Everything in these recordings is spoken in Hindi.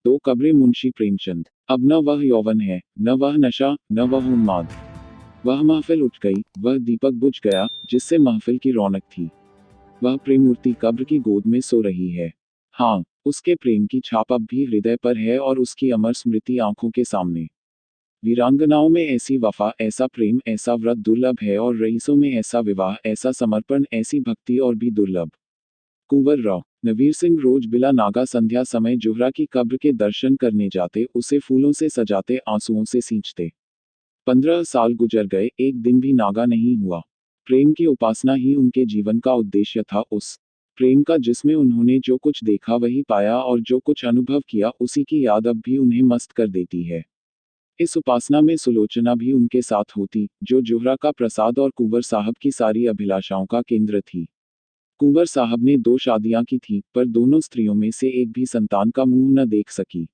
दो कब्रें मुंशी प्रेमचंद। अब न वह यौवन है, न वह नशा, न वह उन्माद। वह महफिल उठ गई, वह दीपक बुझ गया, जिससे महफिल की रौनक थी। वह प्रेम मूर्ति कब्र की गोद में सो रही है। हाँ, उसके प्रेम की छाप अब भी हृदय पर है और उसकी अमर स्मृति आंखों के सामने। वीरांगनाओं में ऐसी वफा, ऐसा प्रेम, ऐसा व्रत दुर्लभ है और रईसों में ऐसा विवाह, ऐसा समर्पण, ऐसी भक्ति और भी दुर्लभ। कुंवर राव नवीर सिंह रोज बिला नागा संध्या समय जोहरा की कब्र के दर्शन करने जाते, उसे फूलों से सजाते, आंसुओं से सींचते। 15 साल गुजर गए, एक दिन भी नागा नहीं हुआ। प्रेम की उपासना ही उनके जीवन का उद्देश्य था, उस प्रेम का जिसमें उन्होंने जो कुछ देखा वही पाया और जो कुछ अनुभव किया उसी की याद अब भी उन्हें मस्त कर देती है। इस उपासना में सुलोचना भी उनके साथ होती, जो जोहरा का प्रसाद और कुंवर साहब की सारी अभिलाषाओं का केंद्र थी। कुंवर साहब ने 2 शादियां की थीं, पर दोनों स्त्रियों में से एक भी संतान का मुंह न देख सकी।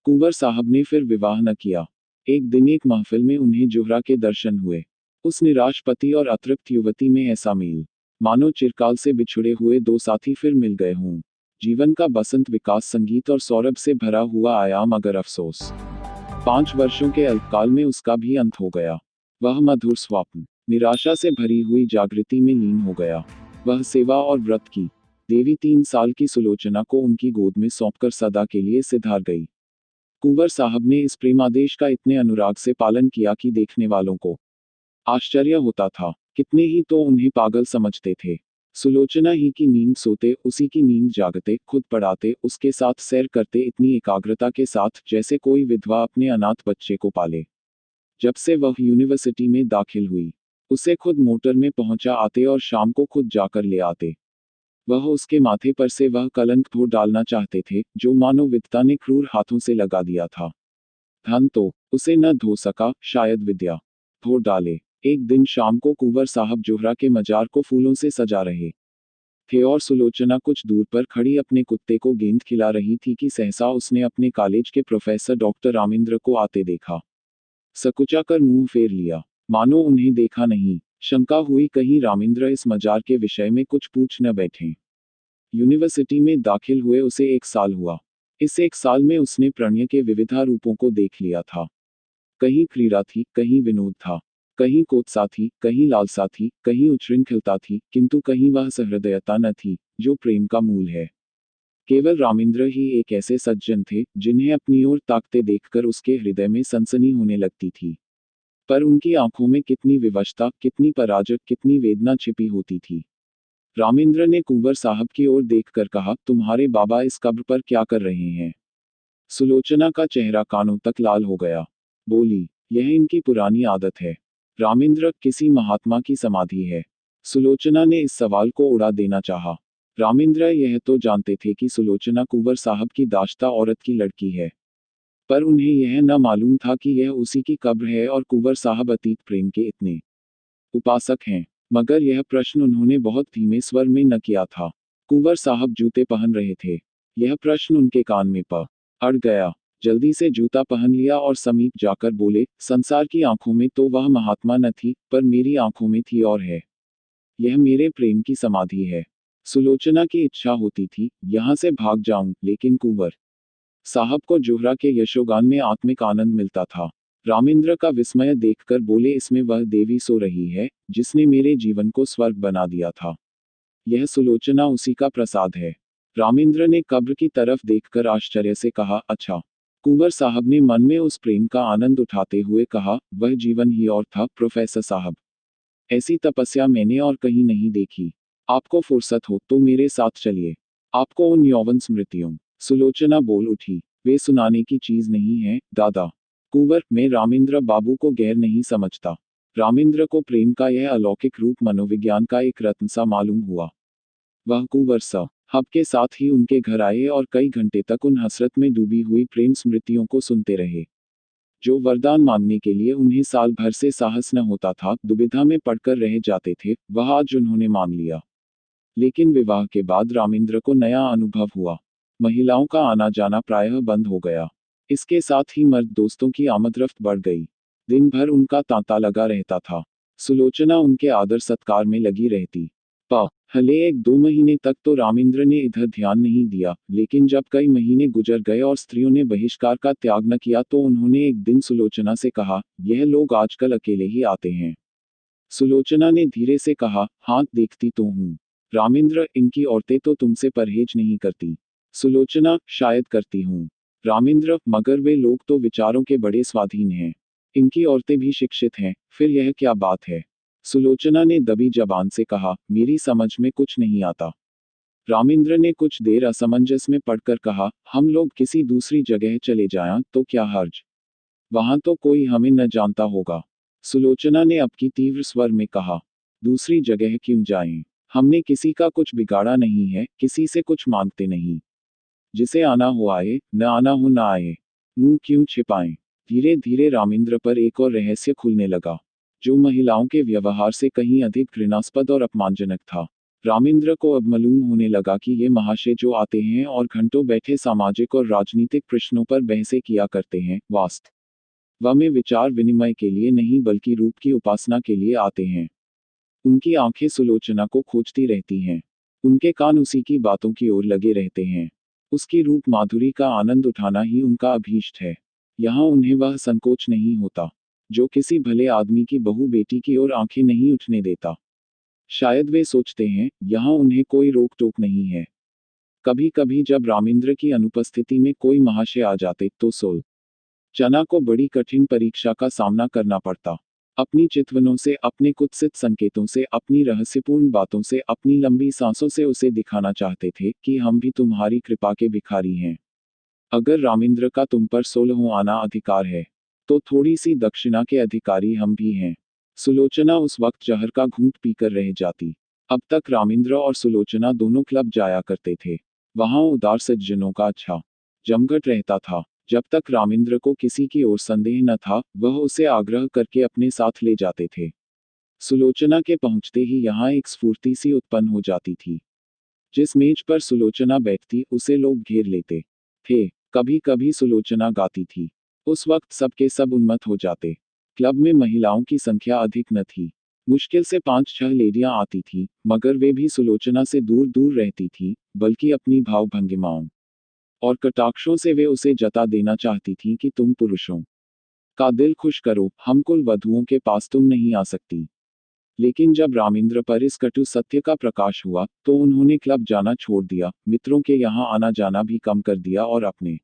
कुंवर साहब ने फिर विवाह न किया। एक दिन एक महफिल में उन्हें जोहरा के दर्शन हुए। उस निराश पति और अतृप्त युवती में ऐसा मेल, मानो चिरकाल से बिछुड़े हुए दो साथी फिर मिल गए हों। जीवन का बसंत विकास संगीत और सौरभ से भरा हुआ आया, मगर अफसोस 5 वर्षों के अल्पकाल में उसका भी अंत हो गया। वह मधुर स्वप्न निराशा से भरी हुई जागृति में लीन हो गया। वह सेवा और व्रत की देवी 3 साल की सुलोचना को उनकी गोद में सौंपकर सदा के लिए सिधार गई। कुंवर साहब ने इस प्रेमादेश का इतने अनुराग से पालन किया कि देखने वालों को आश्चर्य होता था। कितने ही तो उन्हें पागल समझते थे। सुलोचना ही की नींद सोते, उसी की नींद जागते, खुद पढ़ाते, उसके साथ सैर करते इतनी एकाग्रता के साथ जैसे कोई विधवा अपने अनाथ बच्चे को पाले। जब से वह यूनिवर्सिटी में दाखिल हुई, उसे खुद मोटर में पहुंचा आते और शाम को खुद जाकर ले आते। वह उसके माथे पर से वह कलंक धो डालना चाहते थे, जो मानो विधाता ने क्रूर हाथों से लगा दिया था। धन तो उसे न धो सका, शायद विद्या धो डाले। एक दिन शाम को कुंवर साहब जोहरा के मजार को फूलों से सजा रहे थे और सुलोचना कुछ दूर पर खड़ी अपने कुत्ते को गेंद खिला रही थी कि सहसा उसने अपने कॉलेज के प्रोफेसर डॉक्टर रामेंद्र को आते देखा। सकुचाकर मुंह फेर लिया, मानो उन्हें देखा नहीं। शंका हुई कहीं रामेंद्र इस मजार के विषय में कुछ पूछ न बैठें। यूनिवर्सिटी में दाखिल हुए उसे 1 साल हुआ। इस 1 साल में उसने प्रणय के विविधा रूपों को देख लिया था। कहीं क्रीड़ा थी, कहीं विनोद था, कहीं कोत्सा थी, कहीं लालसा थी, कहीं उच्छृंखलता थी, किंतु कहीं वह सहृदयता न थी, जो प्रेम का मूल है। केवल रामेंद्र ही एक ऐसे सज्जन थे, जिन्हें अपनी ओर ताकते देखकर उसके हृदय में सनसनी होने लगती थी। पर उनकी आंखों में कितनी विवशता, कितनी पराजक, कितनी वेदना छिपी होती थी। रामेंद्र ने कुंवर साहब की ओर देखकर कहा, तुम्हारे बाबा इस कब्र पर क्या कर रहे हैं? सुलोचना का चेहरा कानों तक लाल हो गया। बोली, यह इनकी पुरानी आदत है। रामेंद्र, किसी महात्मा की समाधि है? सुलोचना ने इस सवाल को उड़ा देना चाहा। रामेंद्र यह तो जानते थे कि सुलोचना कुंवर साहब की दाश्ता औरत की लड़की है, पर उन्हें यह न मालूम था कि यह उसी की कब्र है और कुंवर साहब अतीत प्रेम के इतने उपासक हैं। मगर यह प्रश्न उन्होंने बहुत धीमे स्वर में न किया था। कुंवर साहब जूते पहन रहे थे। यह प्रश्न उनके कान में अड़ गया। जल्दी से जूता पहन लिया और समीप जाकर बोले, संसार की आंखों में तो वह महात्मा न थी, पर मेरी आंखों में थी और है। यह मेरे प्रेम की समाधि है। सुलोचना की इच्छा होती थी, यहाँ से भाग जाऊं, लेकिन कुंवर साहब को जोहरा के यशोगान में आत्मिक आनंद मिलता था। रामेंद्र का विस्मय देखकर बोले, इसमें वह देवी सो रही है, जिसने मेरे जीवन को स्वर्ग बना दिया था। यह सुलोचना उसी का प्रसाद है। रामेंद्र ने कब्र की तरफ देखकर आश्चर्य से कहा, अच्छा। कुंवर साहब ने मन में उस प्रेम का आनंद उठाते हुए कहा, वह जीवन ही और था, प्रोफेसर साहब। ऐसी तपस्या मैंने और कहीं नहीं देखी। आपको फुर्सत हो तो मेरे साथ चलिए। आपको उन यौवन स्मृतियों। सुलोचना बोल उठी, वे सुनाने की चीज नहीं है, दादा। कुंवर, मैं रामेंद्र बाबू को गैर नहीं समझता। रामेंद्र को प्रेम का यह अलौकिक रूप मनोविज्ञान का एक रत्न सा मालूम हुआ। वह कुंवर साहब के साथ ही उनके घर आए और कई घंटे तक उन हसरत में डूबी हुई प्रेम स्मृतियों को सुनते रहे। जो वरदान मांगने के लिए उन्हें साल भर से साहस न होता था, दुविधा में पड़कर रह जाते थे, वह आज उन्होंने मांग लिया। लेकिन विवाह के बाद रामेंद्र को नया अनुभव हुआ। महिलाओं का आना जाना प्रायः बंद हो गया। इसके साथ ही मर्द दोस्तों की आमदरफ्त बढ़ गई। दिन भर उनका तांता लगा रहता था। सुलोचना उनके आदर सत्कार में लगी रहती। प हले 1-2 महीने तक तो रामेंद्र ने इधर ध्यान नहीं दिया, लेकिन जब कई महीने गुजर गए और स्त्रियों ने बहिष्कार का त्याग न किया तो उन्होंने एक दिन सुलोचना से कहा, यह लोग आजकल अकेले ही आते हैं। सुलोचना ने धीरे से कहा, हाँ देखती तो हूँ। रामेंद्र, इनकी औरतें तो तुमसे परहेज नहीं करती। सुलोचना, शायद करती हूँ। रामेंद्र, मगर वे लोग तो विचारों के बड़े स्वाधीन हैं। इनकी औरतें भी शिक्षित हैं, फिर यह क्या बात है? सुलोचना ने दबी जबान से कहा, मेरी समझ में कुछ नहीं आता। रामेंद्र ने कुछ देर असमंजस में पड़कर कहा, हम लोग किसी दूसरी जगह चले जाएं तो क्या हर्ज? वहां तो कोई हमें न जानता होगा। सुलोचना ने अब की तीव्र स्वर में कहा, दूसरी जगह क्यों जाएं? हमने किसी का कुछ बिगाड़ा नहीं है, किसी से कुछ मांगते नहीं। जिसे आना हो आए, न आना हो न आए। मुंह क्यों छिपाएं? धीरे धीरे रामेंद्र पर एक और रहस्य खुलने लगा, जो महिलाओं के व्यवहार से कहीं अधिक घृणास्पद और अपमानजनक था। रामेंद्र को अब मालूम होने लगा कि ये महाशय जो आते हैं और घंटों बैठे सामाजिक और राजनीतिक प्रश्नों पर बहसें किया करते हैं, वास्तव में विचार विनिमय के लिए नहीं बल्कि रूप की उपासना के लिए आते हैं। उनकी आंखें सुलोचना को खोजती रहती हैं। उनके कान उसी की बातों की ओर लगे रहते हैं। उसकी रूप माधुरी का आनंद उठाना ही उनका अभीष्ट है। यहाँ उन्हें वह संकोच नहीं होता, जो किसी भले आदमी की बहू बेटी की ओर आंखें नहीं उठने देता। शायद वे सोचते हैं, यहाँ उन्हें कोई रोक टोक नहीं है। कभी कभी जब रामेंद्र की अनुपस्थिति में कोई महाशय आ जाते तो चना को बड़ी कठिन परीक्षा का सामना करना पड़ता। अपनी चितवनों से, अपने कुत्सित संकेतों से, अपनी रहस्यपूर्ण बातों से, अपनी लंबी सांसों से उसे दिखाना चाहते थे कि हम भी तुम्हारी कृपा के भिखारी हैं। अगर रामेंद्र का तुम पर 16 आना अधिकार है, तो थोड़ी सी दक्षिणा के अधिकारी हम भी हैं। सुलोचना उस वक्त जहर का घूंट पीकर रह जाती। अब तक रामेंद्र और सुलोचना दोनों क्लब जाया करते थे। वहां उदार सज्जनों का अच्छा जमघट रहता था। जब तक रामेंद्र को किसी की ओर संदेह न था, वह उसे आग्रह करके अपने साथ ले जाते थे। सुलोचना के पहुंचते ही यहाँ एक स्फूर्ति सी उत्पन्न हो जाती थी। जिस मेज पर सुलोचना बैठती उसे लोग घेर लेते थे। कभी कभी सुलोचना गाती थी। उस वक्त सबके सब उन्मत्त हो जाते। क्लब में महिलाओं की संख्या अधिक न थी। मुश्किल से 5-6 लेडियां आती थीं, मगर वे भी सुलोचना से दूर दूर रहती थीं, बल्कि अपनी भाव भंगिमाओं और कटाक्षों से वे उसे जता देना चाहती थीं कि तुम पुरुषों का दिल खुश करो, हम कुल वधुओं के पास तुम नहीं आ सकती। लेकिन जब रामेंद्र पर इस कटु सत्य का प्रकाश हुआ, तो उन्होंने क्लब जाना छोड़ दिया, मित्रों के यहाँ आना जाना भी कम कर दिया और अपने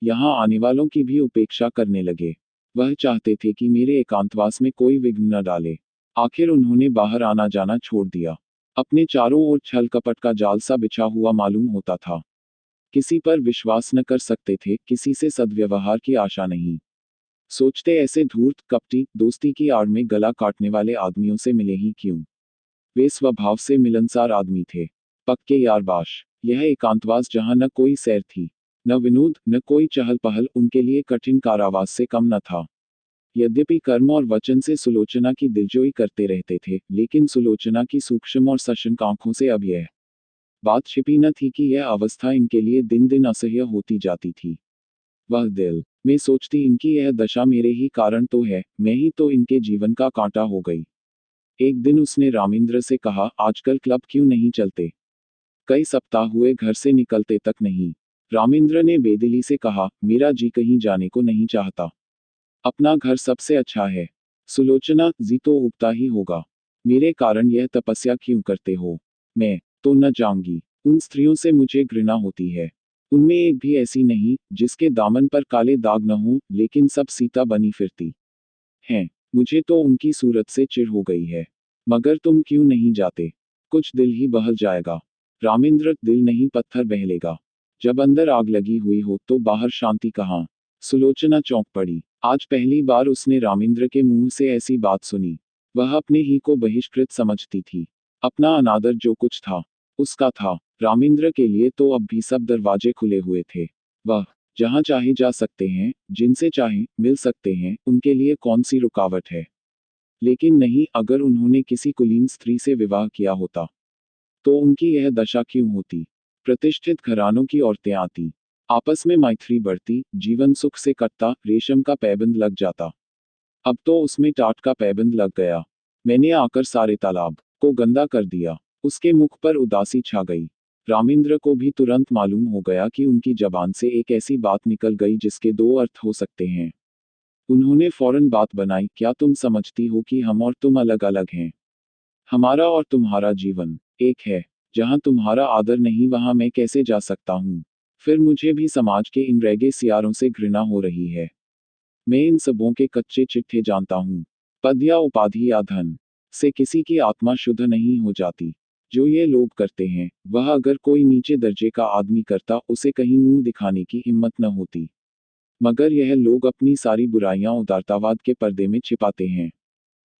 यहाँ आने वालों की भी उपेक्षा करने लगे। वह चाहते थे कि मेरे एकांतवास में कोई विघ्न न डाले। आखिर उन्होंने बाहर आना जाना छोड़ दिया। अपने चारों ओर छल कपट का जाल सा बिछा हुआ मालूम होता था। किसी पर विश्वास न कर सकते थे, किसी से सद्व्यवहार की आशा नहीं। सोचते ऐसे धूर्त, कपटी, दोस्ती की आड़ में गला काटने वाले आदमियों से मिले ही क्यों। वे स्वभाव से मिलनसार आदमी थे, पक्के यारबाश। यह एकांतवास जहां न कोई सैर थी, न विनोद, न कोई चहल पहल, उनके लिए कठिन कारावास से कम न था। यद्यपि कर्म और वचन से सुलोचना की दिलजोई करते रहते थे, लेकिन सुलोचना की सूक्ष्म और सशंक आंखों से अब यह बात छिपी न थी कि यह अवस्था इनके लिए दिन दिन असह्य होती जाती थी। वह दिल में सोचती, इनकी यह दशा मेरे ही कारण तो है, मैं ही तो इनके जीवन का कांटा हो गई। एक दिन उसने रामेंद्र से कहा, आजकल क्लब क्यों नहीं चलते? कई सप्ताह हुए घर से निकलते तक नहीं। रामेंद्र ने बेदिली से कहा, मेरा जी कहीं जाने को नहीं चाहता। अपना घर सबसे अच्छा है। सुलोचना, जी तो उगता ही होगा। मेरे कारण यह तपस्या क्यों करते हो? मैं तो न जाऊंगी। उन स्त्रियों से मुझे घृणा होती है। उनमें एक भी ऐसी नहीं जिसके दामन पर काले दाग न हो, लेकिन सब सीता बनी फिरती हैं। मुझे तो उनकी सूरत से चिढ़ हो गई है। मगर तुम क्यों नहीं जाते? कुछ दिल ही बहल जाएगा। रामेंद्र, दिल नहीं पत्थर बहलेगा। जब अंदर आग लगी हुई हो तो बाहर शांति कहाँ? सुलोचना चौंक पड़ी। आज पहली बार उसने रामेंद्र के मुंह से ऐसी बात सुनी। वह अपने ही को बहिष्कृत समझती थी। अपना अनादर जो कुछ था, उसका था। रामेंद्र के लिए तो अब भी सब दरवाजे खुले हुए थे। वह जहां चाहे जा सकते हैं, जिनसे चाहे मिल सकते हैं, उनके लिए कौन सी रुकावट है? लेकिन नहीं, अगर उन्होंने किसी कुलीन स्त्री से विवाह किया होता, तो उनकी यह दशा क्यों होती? प्रतिष्ठित घरानों की औरतें आती, आपस में मैत्री बढ़ती, जीवन सुख से कटता, रेशम का पैबंद लग जाता। अब तो उसमें टाट का पैबंद लग गया। मैंने आकर सारे तालाब को गंदा कर दिया। उसके मुख पर उदासी छा गई। रामेंद्र को भी तुरंत मालूम हो गया कि उनकी जबान से एक ऐसी बात निकल गई जिसके दो अर्थ हो सकते हैं। उन्होंने फौरन बात बनाई, क्या तुम समझती हो कि हम और तुम अलग अलग हैं? हमारा और तुम्हारा जीवन एक है। जहां तुम्हारा आदर नहीं वहां मैं कैसे जा सकता हूँ? फिर मुझे भी समाज के इन रैगे सियारों से घृणा हो रही है। मैं इन सबों के कच्चे चिट्ठे जानता हूँ। पद या उपाधि या धन से किसी की आत्मा शुद्ध नहीं हो जाती। जो ये लोग करते हैं, वह अगर कोई नीचे दर्जे का आदमी करता उसे कहीं मुंह दिखाने की हिम्मत न होती। मगर यह लोग अपनी सारी बुराइयां उदारतावाद के पर्दे में छिपाते हैं।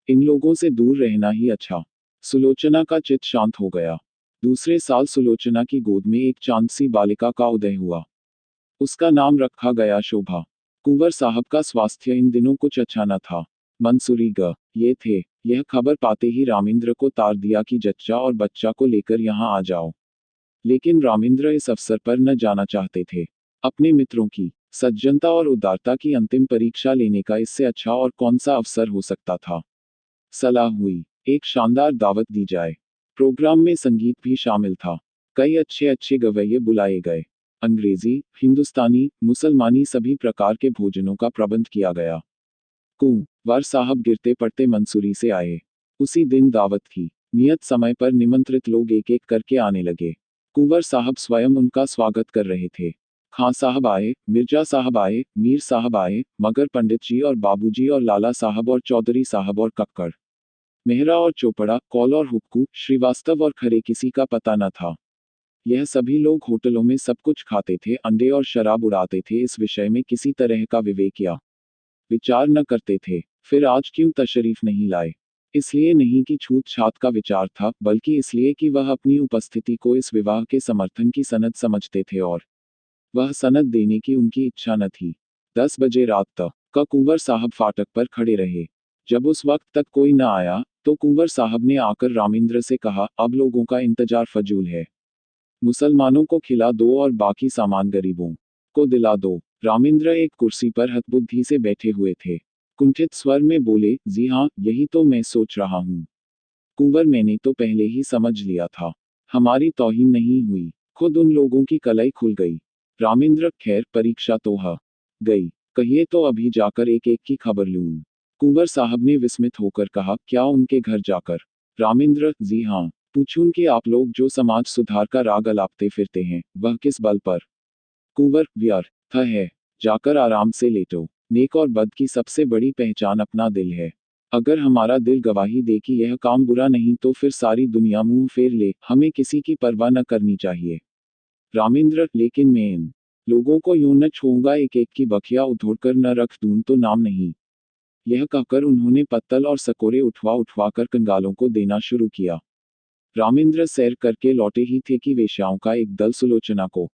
इन लोगों से दूर रहना ही अच्छा। सुलोचना का चित्त शांत हो गया। दूसरे साल सुलोचना की गोद में एक चांद सी बालिका का उदय हुआ। उसका नाम रखा गया शोभा। कुंवर साहब का स्वास्थ्य इन दिनों कुछ अच्छा न था। मंसूरी ग ये थे। यह खबर पाते ही रामेंद्र को तार दिया कि जच्चा और बच्चा को लेकर यहाँ आ जाओ। लेकिन रामेंद्र इस अवसर पर न जाना चाहते थे। अपने मित्रों की सज्जनता और उदारता की अंतिम परीक्षा लेने का इससे अच्छा और कौन सा अवसर हो सकता था। सलाह हुई, एक शानदार दावत दी जाए। प्रोग्राम में संगीत भी शामिल था। कई अच्छे अच्छे गवैये बुलाए गए। अंग्रेजी, हिंदुस्तानी, मुसलमानी सभी प्रकार के भोजनों का प्रबंध किया गया। कुंवर साहब गिरते पड़ते मंसूरी से आए। उसी दिन दावत थी। नियत समय पर निमंत्रित लोग एक एक करके आने लगे। कुंवर साहब स्वयं उनका स्वागत कर रहे थे। खां साहब आए, मिर्जा साहब आए, मीर साहब आए, मगर पंडित जी और बाबूजी और लाला साहब और चौधरी साहब और कक्कड़, मेहरा और चोपड़ा, कौल और हुक्कू, श्रीवास्तव और खरे किसी का पता न था। यह सभी लोग होटलों में सब कुछ खाते थे, अंडे और शराब उड़ाते थे, इस विषय में किसी तरह का विवेक या विचार न करते थे। फिर आज क्यों तशरीफ नहीं लाए? इसलिए नहीं कि छूत छात का विचार था, बल्कि इसलिए कि वह अपनी उपस्थिति को इस विवाह के समर्थन की सनद समझते थे और वह सनद देने की उनकी इच्छा न थी। 10 बजे रात तक कुंवर साहब फाटक पर खड़े रहे। जब उस वक्त तक कोई न आया, तो कुंवर साहब ने आकर रामेंद्र से कहा, अब लोगों का इंतजार फजूल है। मुसलमानों को खिला दो और बाकी सामान गरीबों को दिला दो। रामेंद्र एक कुर्सी पर हतबुद्धि से बैठे हुए थे। कुंठित स्वर में बोले, जी हाँ, यही तो मैं सोच रहा हूँ। कुंवर, मैंने तो पहले ही समझ लिया था। हमारी तौहीन नहीं हुई। खुद उन लोगों की कलाई खुल गई। रामेंद्र, खैर परीक्षा तो ह गई। कहिए तो अभी जाकर एक एक की खबर लूं। कुंवर साहब ने विस्मित होकर कहा, क्या उनके घर जाकर? रामेंद्र, जी हाँ। पूछूं कि आप लोग जो समाज सुधार का राग अलापते फिरते हैं, वह किस बल पर? कुंवर, व्यर्थ है। जाकर आराम से लेटो। नेक और बद की सबसे बड़ी पहचान अपना दिल है। अगर हमारा दिल गवाही दे कि यह काम बुरा नहीं तो फिर सारी दुनिया मुंह फेर ले, हमें किसी की परवाह न करनी चाहिए। रामेंद्र, लेकिन मैं इन लोगों को यूं न छोऊंगा, एक एक की बखिया उधोड़कर न रख दूं तो नाम नहीं। यह कहकर उन्होंने पत्तल और सकोरे उठवा उठवा कर कंगालों को देना शुरू किया। रामेंद्र सैर करके लौटे ही थे कि वेश्याओं का एक दल सुलोचना को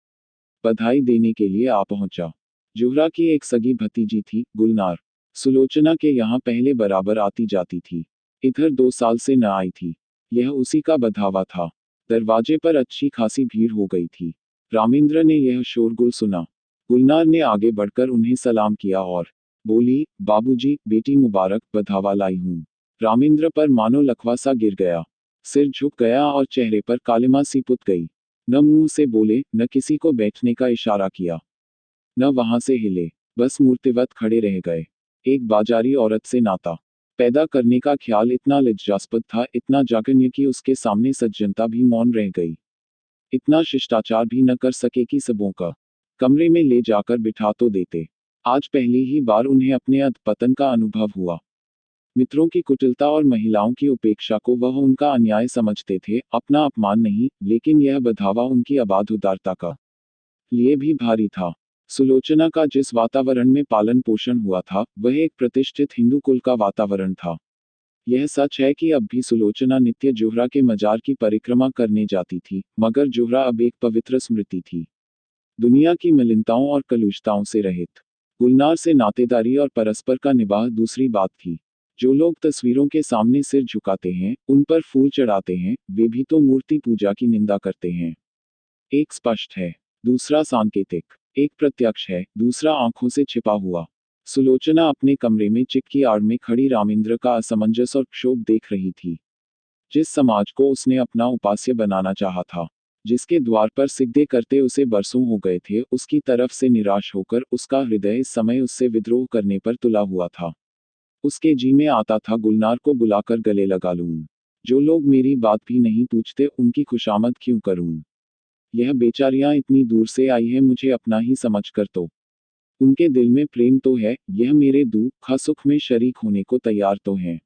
बधाई देने के लिए आ पहुंचा। जुहरा की एक सगी भतीजी थी, गुलनार। सुलोचना के यहाँ पहले बराबर आती जाती थी। इधर 2 साल से न आई थी। यह उसी का बधावा था। दरवाजे पर अच्छी खासी भीड़ हो गई थी। रामेंद्र ने यह शोरगुल सुना। गुलनार ने आगे बढ़कर उन्हें सलाम किया और बोली, बाबूजी, बेटी मुबारक, बधावा लाई हूँ। रामेंद्र पर मानो लकवा सा गिर गया। सिर झुक गया और चेहरे पर कालिमा सी पुत गई। न मुंह से बोले, न किसी को बैठने का इशारा किया, न वहां से हिले। बस मूर्तिवत खड़े रह गए। एक बाजारी औरत से नाता पैदा करने का ख्याल इतना लज्जास्पद था, इतना जघन्य कि उसके सामने सज्जनता भी मौन रह गई। इतना शिष्टाचार भी न कर सके कि सबों का कमरे में ले जाकर बिठा तो देते। आज पहली ही बार उन्हें अपने अधपतन का अनुभव हुआ। मित्रों की कुटिलता और महिलाओं की उपेक्षा को वह उनका अन्याय समझते थे, अपना अपमान नहीं, लेकिन यह बधावा उनकी अबाध उदारता का लिए भी भारी था। सुलोचना का जिस वातावरण में पालन पोषण हुआ था, वह एक प्रतिष्ठित हिंदू कुल का वातावरण था। यह सच है कि अब भी सुलोचना नित्य जोहरा के मजार की परिक्रमा करने जाती थी, मगर जोहरा अब एक पवित्र स्मृति थी, दुनिया की मलिनताओं और कलुषताओं से रहित। गुलनार से नातेदारी और परस्पर का निबाह दूसरी बात थी। जो लोग तस्वीरों के सामने सिर झुकाते हैं, उन पर फूल चढ़ाते हैं, वे भी तो मूर्ति पूजा की निंदा करते हैं। एक स्पष्ट है, दूसरा सांकेतिक। एक प्रत्यक्ष है, दूसरा आंखों से छिपा हुआ। सुलोचना अपने कमरे में चिक की आड़ में खड़ी रामेंद्र का असमंजस और क्षोभ देख रही थी। जिस समाज को उसने अपना उपास्य बनाना चाहा था, जिसके द्वार पर सिजदे करते उसे बरसों हो गए थे, उसकी तरफ से निराश होकर उसका हृदय इस समय उससे विद्रोह करने पर तुला हुआ था। उसके जी में आता था गुलनार को बुलाकर गले लगा लूं। जो लोग मेरी बात भी नहीं पूछते उनकी खुशामद क्यों करूं। यह बेचारियां इतनी दूर से आई है मुझे अपना ही समझकर तो। उनके दिल में प्रेम तो है, यह मेरे दुख सुख में शरीक होने को तैयार तो हैं।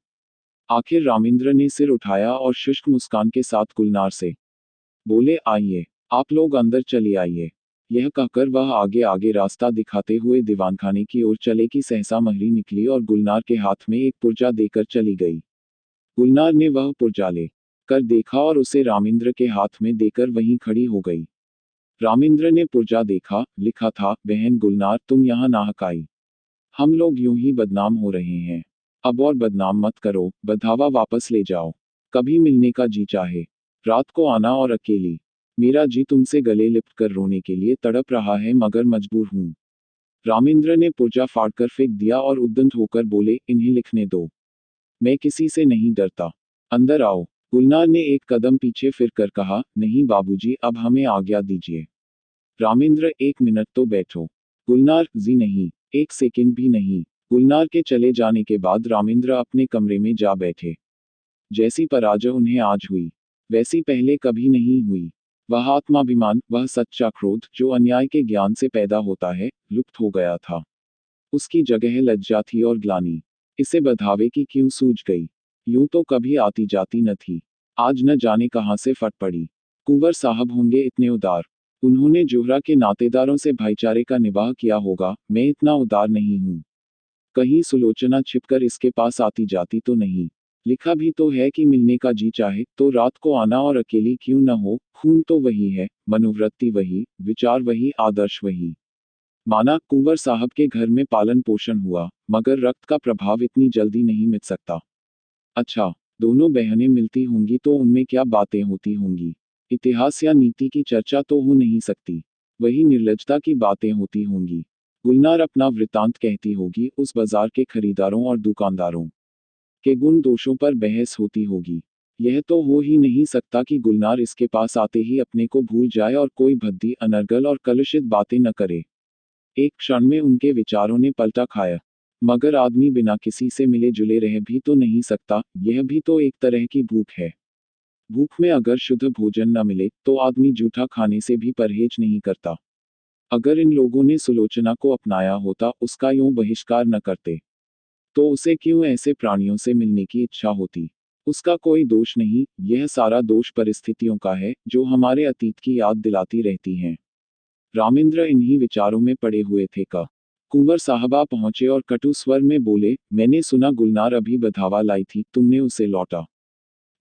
आखिर रामेंद्र ने सिर उठाया और शुष्क मुस्कान के साथ गुलनार से बोले, आइए, आप लोग अंदर चले आइए। यह कहकर वह आगे आगे रास्ता दिखाते हुए दीवानखाने की ओर चले कि सहसा महरी निकली और गुलनार के हाथ में एक पुर्जा देकर चली गई। गुलनार ने वह पुर्जा ले कर देखा और उसे रामेंद्र के हाथ में देकर वहीं खड़ी हो गई। रामेंद्र ने पुर्जा देखा, लिखा था, बहन गुलनार तुम यहाँ नाहक आई। हम लोग यूं ही बदनाम हो रहे हैं। अब और बदनाम मत करो, बधावा वापस ले जाओ। कभी मिलने का जी चाहे रात को आना और अकेली। मेरा जी तुमसे गले लिपट कर रोने के लिए तड़प रहा है मगर मजबूर हूं। रामेंद्र ने पुर्जा फाड़कर फेंक दिया और उद्दंड होकर बोले, इन्हें लिखने दो। मैं किसी से नहीं डरता। अंदर आओ। गुलनार ने एक कदम पीछे फिर कर कहा, नहीं बाबूजी अब हमें आज्ञा दीजिए। रामेंद्र एक मिनट तो बैठो। गुलनार, जी नहीं, एक सेकंड भी नहीं। गुलनार के चले जाने के बाद रामेंद्र अपने कमरे में जा बैठे। जैसी पराजय उन्हें आज हुई, वैसी पहले कभी नहीं हुई। वह आत्माभिमान, वह सच्चा क्रोध जो अन्याय के ज्ञान से पैदा होता है, लुप्त हो गया था। उसकी जगह लज्जा थी और ग्लानि। इसे बधावे की क्यों सूझ गई। यूं तो कभी आती जाती न थी, आज न जाने कहां से फट पड़ी। कुंवर साहब होंगे इतने उदार। उन्होंने जोहरा के नातेदारों से भाईचारे का निवाह किया होगा, मैं इतना उदार नहीं हूं। कहीं सुलोचना छिपकर इसके पास आती जाती तो नहीं। लिखा भी तो है कि मिलने का जी चाहे तो रात को आना और अकेली क्यों न हो। खून तो वही है, मनोवृत्ति वही, विचार वही, आदर्श वही। माना कुंवर साहब के घर में पालन पोषण हुआ, मगर रक्त का प्रभाव इतनी जल्दी नहीं मिट सकता। अच्छा, दोनों बहनें मिलती होंगी तो उनमें क्या बातें होती होंगी। इतिहास या नीति की चर्चा तो हो नहीं सकती। वही निर्लजता की बातें होती होंगी। गुलनार अपना वृतांत कहती होगी, उस बाजार के खरीदारों और दुकानदारों के गुण दोषों पर बहस होती होगी। यह तो हो ही नहीं सकता कि गुलनार इसके पास आते ही अपने को भूल जाए और कोई भद्दी, अनर्गल और कलुषित बातें न करे। एक क्षण में उनके विचारों ने पलटा खाया। मगर आदमी बिना किसी से मिले जुले रह भी तो नहीं सकता, यह भी तो एक तरह की भूख है। भूख में अगर शुद्ध भोजन न मिले तो आदमी जूठा खाने से भी परहेज नहीं करता। अगर इन लोगों ने सुलोचना को अपनाया होता, उसका यूं बहिष्कार न करते, तो उसे क्यों ऐसे प्राणियों से मिलने की इच्छा होती। उसका कोई दोष नहीं, यह सारा दोष परिस्थितियों का है जो हमारे अतीत की याद दिलाती रहती हैं। रामेंद्र इन्हीं विचारों में पड़े हुए थे का कुंवर साहबा पहुंचे और कटु स्वर में बोले, मैंने सुना गुलनार अभी बधावा लाई थी, तुमने उसे लौटा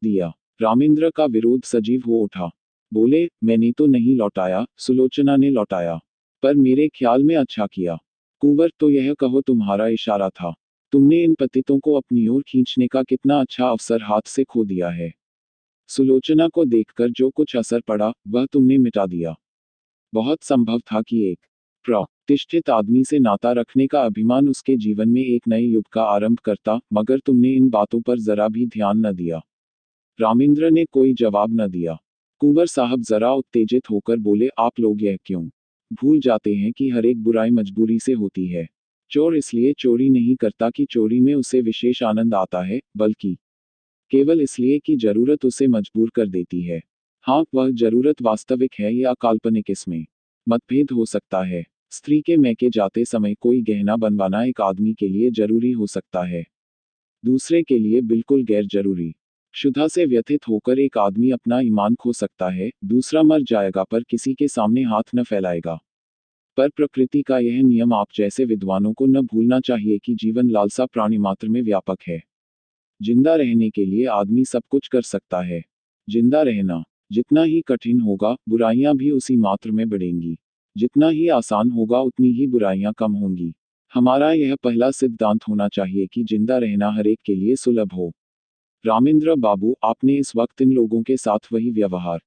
दिया। रामेंद्र का विरोध सजीव हो उठा। बोले, मैंने तो नहीं लौटाया, सुलोचना ने लौटाया। पर मेरे ख्याल में अच्छा किया। कुंवर, तो यह कहो तुम्हारा इशारा था। तुमने इन पतितों को अपनी ओर खींचने का कितना अच्छा अवसर हाथ से खो दिया है। सुलोचना को देखकर जो कुछ असर पड़ा, वह तुमने मिटा दिया। बहुत संभव था कि एक प्रतिष्ठित आदमी से नाता रखने का अभिमान उसके जीवन में एक नए युग का आरंभ करता, मगर तुमने इन बातों पर जरा भी ध्यान न दिया। रामेंद्र ने कोई जवाब न दिया। कुंवर साहब जरा उत्तेजित होकर बोले, आप लोग यह क्यों भूल जाते हैं कि हर एक बुराई मजबूरी से होती है। चोर इसलिए चोरी नहीं करता कि चोरी में उसे विशेष आनंद आता है, बल्कि केवल इसलिए कि जरूरत उसे मजबूर कर देती है। हाँ, वह जरूरत वास्तविक है या काल्पनिक, इसमें मतभेद हो सकता है। स्त्री के मैके जाते समय कोई गहना बनवाना एक आदमी के लिए जरूरी हो सकता है, दूसरे के लिए बिल्कुल गैर जरूरी। क्षुधा से व्यथित होकर एक आदमी अपना ईमान खो सकता है, दूसरा मर जाएगा पर किसी के सामने हाथ न फैलाएगा। पर प्रकृति का यह नियम आप जैसे विद्वानों को न भूलना चाहिए कि जीवन लालसा प्राणी मात्र में व्यापक है। जिंदा रहने के लिए आदमी सब कुछ कर सकता है। जिंदा रहना जितना ही कठिन होगा, बुराइयां भी उसी मात्र में बढ़ेंगी। जितना ही आसान होगा, उतनी ही बुराइयां कम होंगी। हमारा यह पहला सिद्धांत होना चाहिए कि जिंदा रहना हर एक के लिए सुलभ हो। रामेंद्र बाबू, आपने इस वक्त इन लोगों के साथ वही व्यवहार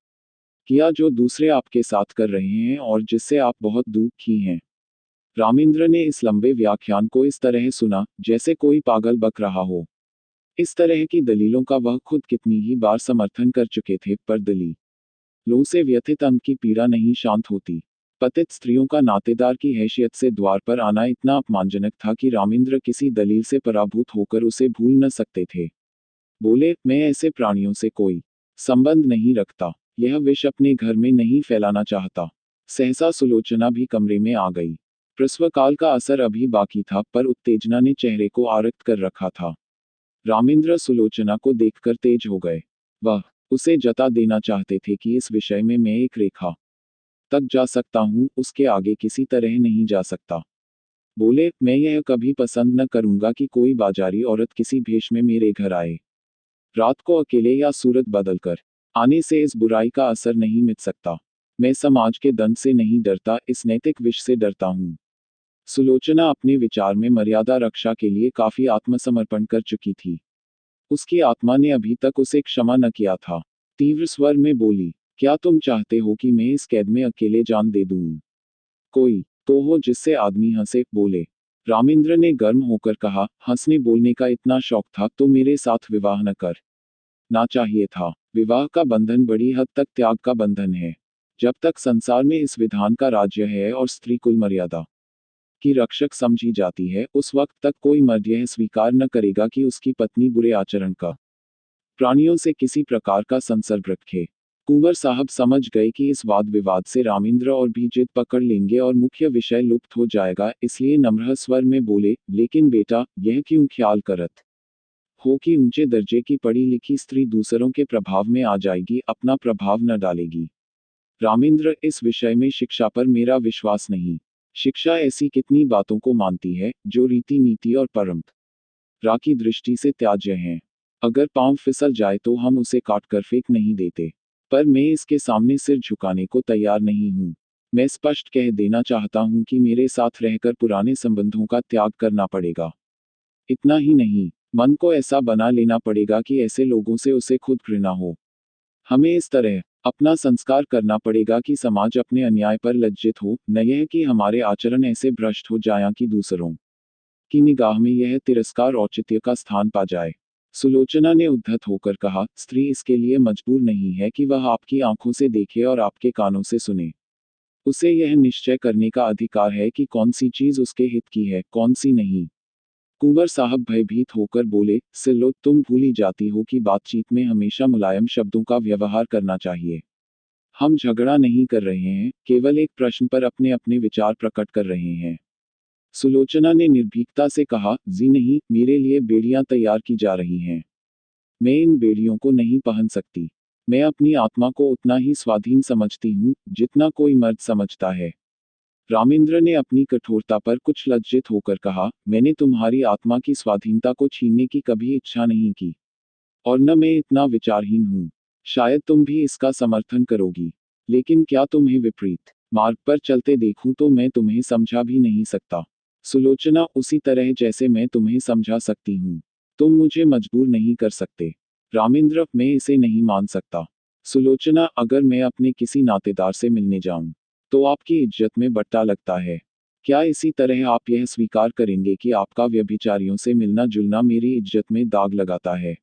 किया जो दूसरे आपके साथ कर रहे हैं और जिससे आप बहुत दुखी हैं। रामेंद्र ने इस लंबे व्याख्यान को इस तरह सुना जैसे कोई पागल बक रहा हो। इस तरह की दलीलों का वह खुद कितनी ही बार समर्थन कर चुके थे, पर दलीलों से व्यथित अंग की पीड़ा नहीं शांत होती। पतित स्त्रियों का नातेदार की हैसियत से द्वार पर आना इतना अपमानजनक था कि रामेंद्र किसी दलील से पराभूत होकर उसे भूल न सकते थे। बोले, मैं ऐसे प्राणियों से कोई संबंध नहीं रखता, यह विष अपने घर में नहीं फैलाना चाहता। सहसा सुलोचना भी कमरे में आ गई। प्रसवकाल का असर अभी बाकी था, पर उत्तेजना ने चेहरे को आरक्त कर रखा था। रामेंद्र सुलोचना को देखकर तेज हो गए। वह उसे जता देना चाहते थे कि इस विषय में मैं एक रेखा तक जा सकता हूँ, उसके आगे किसी तरह नहीं जा सकता। बोले, मैं यह कभी पसंद न करूंगा कि कोई बाजारी औरत किसी भेष में मेरे घर आए। रात को अकेले या सूरत बदलकर आने से इस बुराई का असर नहीं मिट सकता। मैं समाज के दंड से नहीं डरता, इस नैतिक विष से डरता हूँ। सुलोचना अपने विचार में मर्यादा रक्षा के लिए काफी आत्मसमर्पण कर चुकी थी। उसकी आत्मा ने अभी तक उसे क्षमा न किया था। तीव्र स्वर में बोली, क्या तुम चाहते हो कि मैं इस कैद में अकेले जान दे दूं? कोई तो हो जिससे आदमी हंसे। बोले, रामेंद्र ने गर्म होकर कहा, हंसने बोलने का इतना शौक था तो मेरे साथ विवाह न कर ना चाहिए था। विवाह का बंधन बड़ी हद तक त्याग का बंधन है। जब तक संसार में इस विधान का राज्य है और स्त्री कुल मर्यादा की रक्षक समझी जाती है, उस वक्त तक कोई मर्द यह स्वीकार न करेगा कि उसकी पत्नी बुरे आचरण का प्राणियों से किसी प्रकार का संसर्ग रखे। कुंवर साहब समझ गए कि इस वाद विवाद से रामेंद्र और भी जिद पकड़ लेंगे और मुख्य विषय लुप्त हो जाएगा, इसलिए नम्र स्वर में बोले, लेकिन बेटा, यह क्यों ख्याल करत हो कि ऊंचे दर्जे की पढ़ी लिखी स्त्री दूसरों के प्रभाव में आ जाएगी, अपना प्रभाव न डालेगी। रामेंद्र, इस विषय में शिक्षा पर मेरा विश्वास नहीं। शिक्षा ऐसी कितनी बातों को मानती है जो रीति नीति और परंपरा की दृष्टि से त्याज्य हैं। अगर पांव फिसल जाए तो हम उसे काटकर फेंक नहीं देते, पर मैं इसके सामने सिर झुकाने को तैयार नहीं हूँ। मैं स्पष्ट कह देना चाहता हूँ कि मेरे साथ रहकर पुराने संबंधों का त्याग करना पड़ेगा। इतना ही नहीं, मन को ऐसा बना लेना पड़ेगा कि ऐसे लोगों से उसे खुद घृणा हो। हमें इस तरह अपना संस्कार करना पड़ेगा कि समाज अपने अन्याय पर लज्जित हो, न यह कि हमारे आचरण ऐसे भ्रष्ट हो जाएं कि दूसरों की निगाह में यह तिरस्कार औचित्य का स्थान पा जाए। सुलोचना ने उद्धत होकर कहा, स्त्री इसके लिए मजबूर नहीं है कि वह आपकी आंखों से देखे और आपके कानों से सुने। उसे यह निश्चय करने का अधिकार है कि कौन सी चीज उसके हित की है, कौन सी नहीं। कुंवर साहब भयभीत होकर बोले, सिलो, तुम भूली जाती हो कि बातचीत में हमेशा मुलायम शब्दों का व्यवहार करना चाहिए। हम झगड़ा नहीं कर रहे हैं, केवल एक प्रश्न पर अपने अपने विचार प्रकट कर रहे हैं। सुलोचना ने निर्भीकता से कहा, जी नहीं, मेरे लिए बेड़ियां तैयार की जा रही हैं। मैं इन बेड़ियों को नहीं पहन सकती। मैं अपनी आत्मा को उतना ही स्वाधीन समझती हूँ जितना कोई मर्द समझता है। रामेंद्र ने अपनी कठोरता पर कुछ लज्जित होकर कहा, मैंने तुम्हारी आत्मा की स्वाधीनता को छीनने की कभी इच्छा नहीं की, और न मैं इतना विचारहीन हूँ। शायद तुम भी इसका समर्थन करोगी, लेकिन क्या तुम्हें विपरीत मार्ग पर चलते देखूं तो मैं तुम्हें समझा भी नहीं सकता। सुलोचना, उसी तरह जैसे मैं तुम्हें समझा सकती हूँ, तुम मुझे मजबूर नहीं कर सकते। रामेंद्र, मैं इसे नहीं मान सकता। सुलोचना, अगर मैं अपने किसी नातेदार से मिलने जाऊं तो आपकी इज्जत में बट्टा लगता है। क्या इसी तरह आप यह स्वीकार करेंगे कि आपका व्यभिचारियों से मिलना जुलना मेरी इज्जत में दाग लगाता है?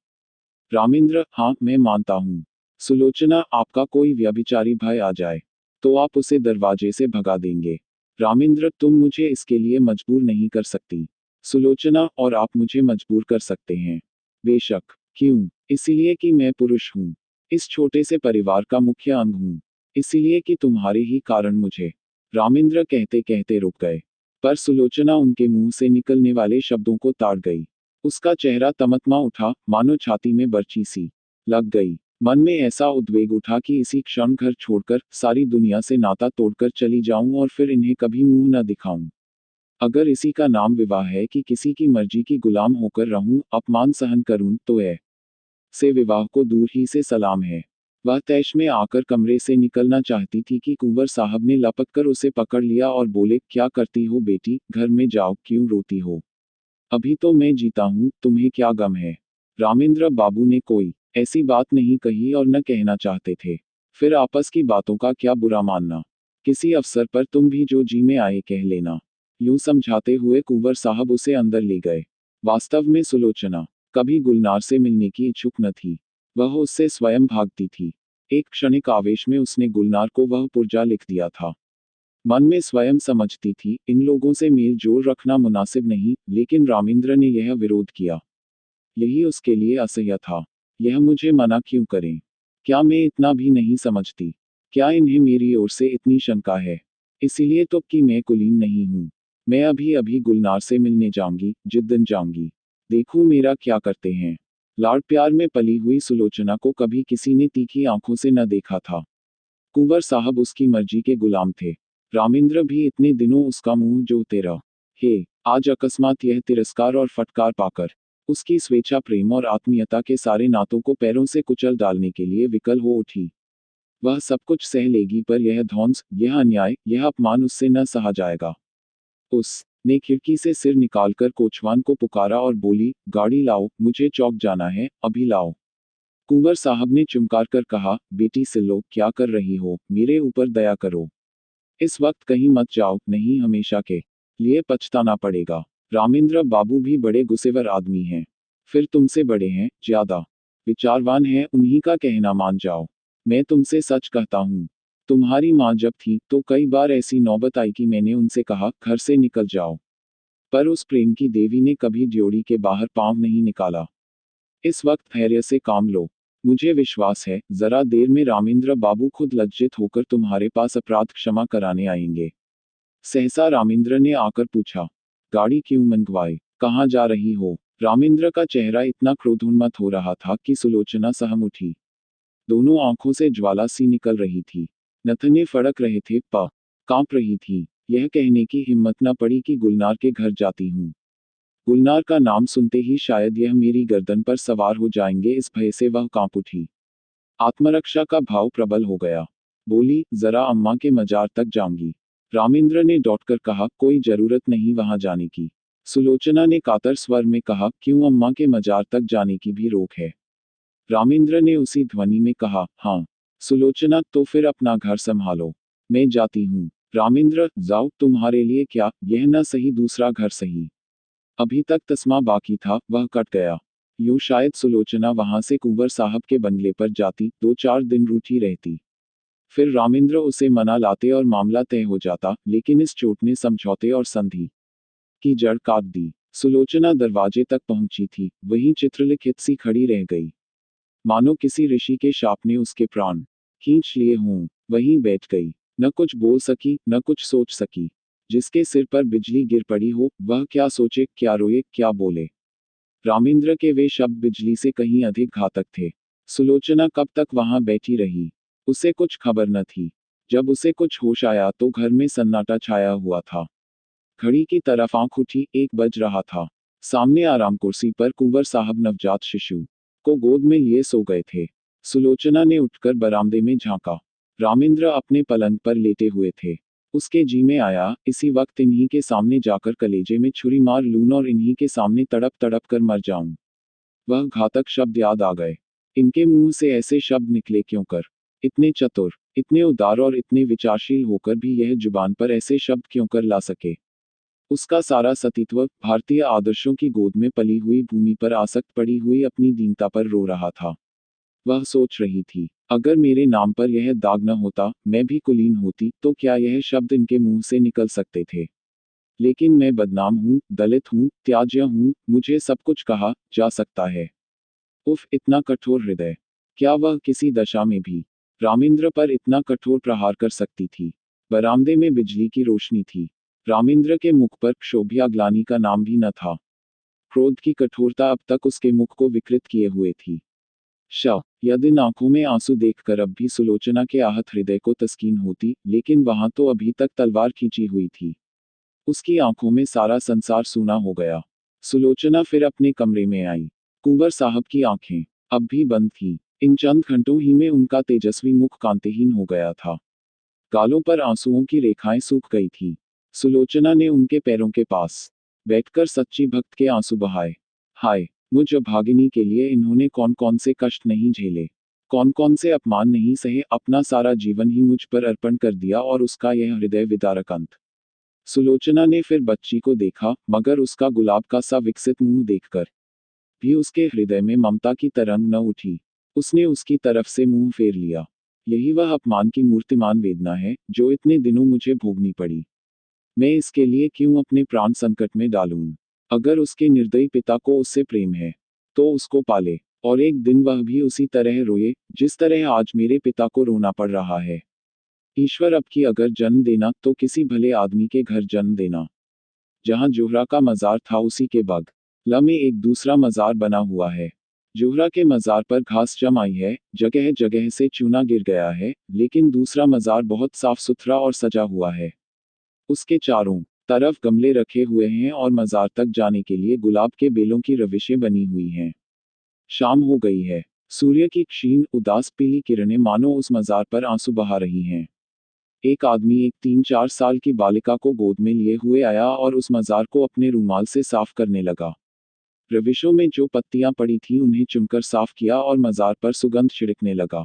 रामेंद्र, हाँ, मैं मानता हूँ। सुलोचना, आपका कोई व्यभिचारी भाई आ जाए तो आप उसे दरवाजे से भगा देंगे। रामेंद्र, तुम मुझे इसके लिए मजबूर नहीं कर सकती। सुलोचना, और आप मुझे मजबूर कर सकते हैं। बेशक। क्यों? इसलिए कि मैं पुरुष हूँ, इस छोटे से परिवार का मुख्य अंग हूँ। इसलिए कि तुम्हारे ही कारण मुझे। रामेंद्र कहते कहते रुक गए, पर सुलोचना उनके मुंह से निकलने वाले शब्दों को ताड़ गई। उसका चेहरा तमतमा उठा, मानो छाती में बर्छी सी लग गई। मन में ऐसा उद्वेग उठा कि इसी क्षण घर छोड़कर, सारी दुनिया से नाता तोड़कर चली जाऊं और फिर इन्हें कभी मुंह न दिखाऊं। अगर इसी का नाम विवाह है कि किसी की मर्जी की गुलाम होकर रहूं, अपमान सहन करूं, तो से विवाह को दूर ही से सलाम है। वह तैश में आकर कमरे से निकलना चाहती थी कि कुंवर साहब ने लपककर उसे पकड़ लिया और बोले, क्या करती हो बेटी, घर में जाओ, क्यों रोती हो? अभी तो मैं जीता हूँ, तुम्हें क्या गम है? रामेंद्र बाबू ने कोई ऐसी बात नहीं कही और न कहना चाहते थे। फिर आपस की बातों का क्या बुरा मानना। किसी अवसर पर तुम भी जो जी में आए कह लेना। यूं समझाते हुए कुंवर साहब उसे अंदर ले गए। वास्तव में सुलोचना कभी गुलनार से मिलने की इच्छुक न थी। वह उससे स्वयं भागती थी। एक क्षणिक आवेश में उसने गुलनार को वह पुर्जा लिख दिया था। मन में स्वयं समझती थी, इन लोगों से मेल जोल रखना मुनासिब नहीं, लेकिन रामेंद्र ने यह विरोध किया। यही उसके लिए असह्य था। यह मुझे मना क्यों करें? क्या मैं इतना भी नहीं समझती? क्या इन्हें मेरी ओर से इतनी शंका है? इसीलिए तो कि मैं कुलीन नहीं हूँ। मैं अभी अभी गुलनार से मिलने जाऊंगी, जिद्दन जाऊंगी। देखूं मेरा क्या करते हैं। लाड़ प्यार में पली हुई सुलोचना को कभी किसी ने तीखी आंखों से न देखा था। कुंवर साहब उसकी मर्जी के गुलाम थे। रामेंद्र भी इतने दिनों उसका मुंह जोते रहा। हे, आज अकस्मात यह तिरस्कार और फटकार पाकर उसकी स्वेच्छा, प्रेम और आत्मीयता के सारे नातों को पैरों से कुचल डालने के लिए विकल हो उठी। वह सब कुछ सह लेगी, पर यह ध्वंस, यह अन्याय, यह अपमान उससे न सहा जाएगा। उसने खिड़की से सिर निकालकर कोचवान को पुकारा और बोली, गाड़ी लाओ, मुझे चौक जाना है, अभी लाओ। कुंवर साहब ने चुमकार कर कहा, बेटी सिल्लो, क्या कर रही हो, मेरे ऊपर दया करो। इस वक्त कहीं मत जाओ, नहीं हमेशा के लिए पछताना पड़ेगा। रामेंद्र बाबू भी बड़े गुस्सेवर आदमी हैं। फिर तुमसे बड़े हैं, ज्यादा विचारवान हैं, उन्हीं का कहना मान जाओ। मैं तुमसे सच कहता हूँ। तुम्हारी माँ जब थी तो कई बार ऐसी नौबत आई कि मैंने उनसे कहा, घर से निकल जाओ। पर उस प्रेम की देवी ने कभी ड्योढ़ी के बाहर पांव नहीं निकाला। इस वक्त धैर्य से काम लो। मुझे विश्वास है, जरा देर में रामेंद्र बाबू खुद लज्जित होकर तुम्हारे पास अपराध क्षमा कराने आएंगे। सहसा रामेंद्र ने आकर पूछा, गाड़ी क्यों मंगवाई, कहाँ जा रही हो? रामेंद्र का चेहरा इतना क्रोधोन्मत्त हो रहा था कि सुलोचना सहम उठी। दोनों आंखों से ज्वाला सी निकल रही थी। नथने फड़क रहे थे, कांप रही थी। यह कहने की हिम्मत न पड़ी कि गुलनार के घर जाती हूँ। गुलनार का नाम सुनते ही शायद यह मेरी गर्दन पर सवार हो जाएंगे, इस भय से वह कांप उठी। आत्मरक्षा का भाव प्रबल हो गया। बोली, जरा अम्मा के मजार तक जाऊंगी। रामेंद्र ने डॉटकर कहा, कोई जरूरत नहीं वहां जाने की। सुलोचना ने कातर स्वर में कहा, क्यों, अम्मा के मजार तक जाने की भी रोक है? रामेंद्र ने उसी ध्वनि में कहा, हाँ। सुलोचना, तो फिर अपना घर संभालो। मैं जाती हूँ। रामेंद्र, जाओ, तुम्हारे लिए क्या, यह न सही दूसरा घर सही। अभी तक तस्मा बाकी था, वह कट गया। यूं शायद सुलोचना वहां से कुंवर साहब के बंगले पर जाती, 2-4 दिन रूठी रहती। फिर रामेंद्र उसे मना लाते और मामला तय हो जाता, लेकिन इस चोट ने समझौते और संधि की जड़ काट दी। सुलोचना दरवाजे तक पहुंची थी, वहीं चित्रलिखित सी खड़ी रह गई। मानो किसी ऋषि के शाप ने उसके प्राण खींच लिए हों। वहीं बैठ गई। न कुछ बोल सकी, न कुछ सोच सकी। जिसके सिर पर बिजली गिर पड़ी हो, वह क्या सोचे, क्या रोए, क्या बोले? रामेंद्र के वे शब्द बिजली से कहीं अधिक घातक थे। सुलोचना कब तक वहां बैठी रही? उसे कुछ खबर न थी। जब उसे कुछ होश आया तो घर में सन्नाटा छाया हुआ था। घड़ी की तरफ आंख उठी, 1 बज रहा था। सामने आराम कुर्सी पर कुंवर साहब नवजात शिशु को गोद में लिए सो गए थे। सुलोचना ने उठकर बरामदे में झांका। रामेंद्र अपने पलंग पर लेटे हुए थे। उसके जी में आया, इसी वक्त इन्हीं के सामने जाकर कलेजे में छुरी मार लूं और इन्हीं के सामने तड़प तड़प कर मर जाऊं। वह घातक शब्द याद आ गए। इनके मुंह से ऐसे शब्द निकले क्यों कर? इतने चतुर, इतने उदार और इतने विचारशील होकर भी यह जुबान पर ऐसे शब्द क्यों कर ला सके? उसका सारा सतीत्व भारतीय आदर्शों की गोद में पली हुई भूमि पर आसक्त पड़ी हुई अपनी दीनता पर रो रहा था। वह सोच रही थी, अगर मेरे नाम पर यह दाग न होता, मैं भी कुलीन होती, तो क्या यह शब्द इनके मुंह से निकल सकते थे? लेकिन मैं बदनाम हूँ, दलित हूँ, त्याज्य हूँ, मुझे सब कुछ कहा जा सकता है। उफ, इतना कठोर हृदय! क्या वह किसी दशा में भी रामेंद्र पर इतना कठोर प्रहार कर सकती थी? बरामदे में बिजली की रोशनी थी। रामेंद्र के मुख पर क्षोभ्य ग्लानि का नाम भी न था। क्रोध की कठोरता अब तक उसके मुख को विकृत किए हुए थी। यदि आंखों में आंसू देखकर अब भी सुलोचना के आहत हृदय को तस्कीन होती, लेकिन वहां तो अभी तक तलवार खींची हुई थी। उसकी आंखों में सारा संसार सूना हो गया। सुलोचना फिर अपने कमरे में आई। कुंवर साहब की आंखें अब भी बंद थीं। इन चंद घंटों ही में उनका तेजस्वी मुख कांतिहीन हो गया था। गालों पर आंसुओं की रेखाएं सूख गई थीं। सुलोचना ने उनके पैरों के पास बैठकर सच्ची भक्त के आंसू बहाए। हाय, मुझ अभागिनी के लिए इन्होंने कौन कौन से कष्ट नहीं झेले, कौन कौन से अपमान नहीं सहे, अपना सारा जीवन ही मुझ पर अर्पण कर दिया, और उसका यह हृदय विदारक अंत। सुलोचना ने फिर बच्ची को देखा, मगर उसका गुलाब का सा विकसित मुंह देखकर भी उसके हृदय में ममता की तरंग न उठी। उसने उसकी तरफ से मुंह फेर लिया। यही वह अपमान की मूर्तिमान वेदना है जो इतने दिनों मुझे भोगनी पड़ी। मैं इसके लिए क्यों अपने प्राण संकट में डालूं? अगर उसके निर्दयी पिता को उससे प्रेम है, तो उसको पाले, और एक दिन वह भी उसी तरह रोए, जिस तरह आज मेरे पिता को रोना पड़ रहा है। ईश्वर अब की अगर जन्म देना तो किसी भले आदमी के घर जन्म देना। जहां जोहरा का मजार था उसी के बगल में एक दूसरा मजार बना हुआ है। जोहरा के मजार पर घास जम आई है, जगह जगह से चूना गिर गया है, लेकिन दूसरा मजार बहुत साफ सुथरा और सजा हुआ है। उसके चारों तरफ गमले रखे हुए हैं और मजार तक जाने के लिए गुलाब के बेलों की रविशें बनी हुई हैं। शाम हो गई है। सूर्य की क्षीण उदास पीली किरणें मानो उस मजार पर आंसू बहा रही हैं। एक आदमी एक 3-4 साल की बालिका को गोद में लिए हुए आया और उस मजार को अपने रूमाल से साफ करने लगा। रविशों में जो पत्तियां पड़ी थीं उन्हें चुनकर साफ किया और मजार पर सुगंध छिड़कने लगा।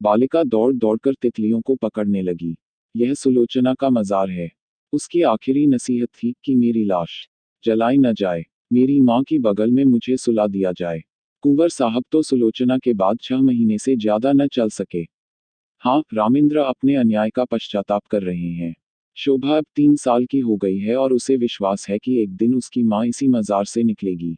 बालिका दौड़ दौड़कर तितलियों को पकड़ने लगी। यह सुलोचना का मजार है। उसकी आखिरी नसीहत थी कि मेरी लाश जलाई न जाए, मेरी माँ की बगल में मुझे सुला दिया जाए। कुंवर साहब तो सुलोचना के बाद 6 महीने से ज्यादा न चल सके। हाँ, रामेंद्र अपने अन्याय का पश्चाताप कर रहे हैं। शोभा अब 3 साल की हो गई है और उसे विश्वास है कि एक दिन उसकी माँ इसी मजार से निकलेगी।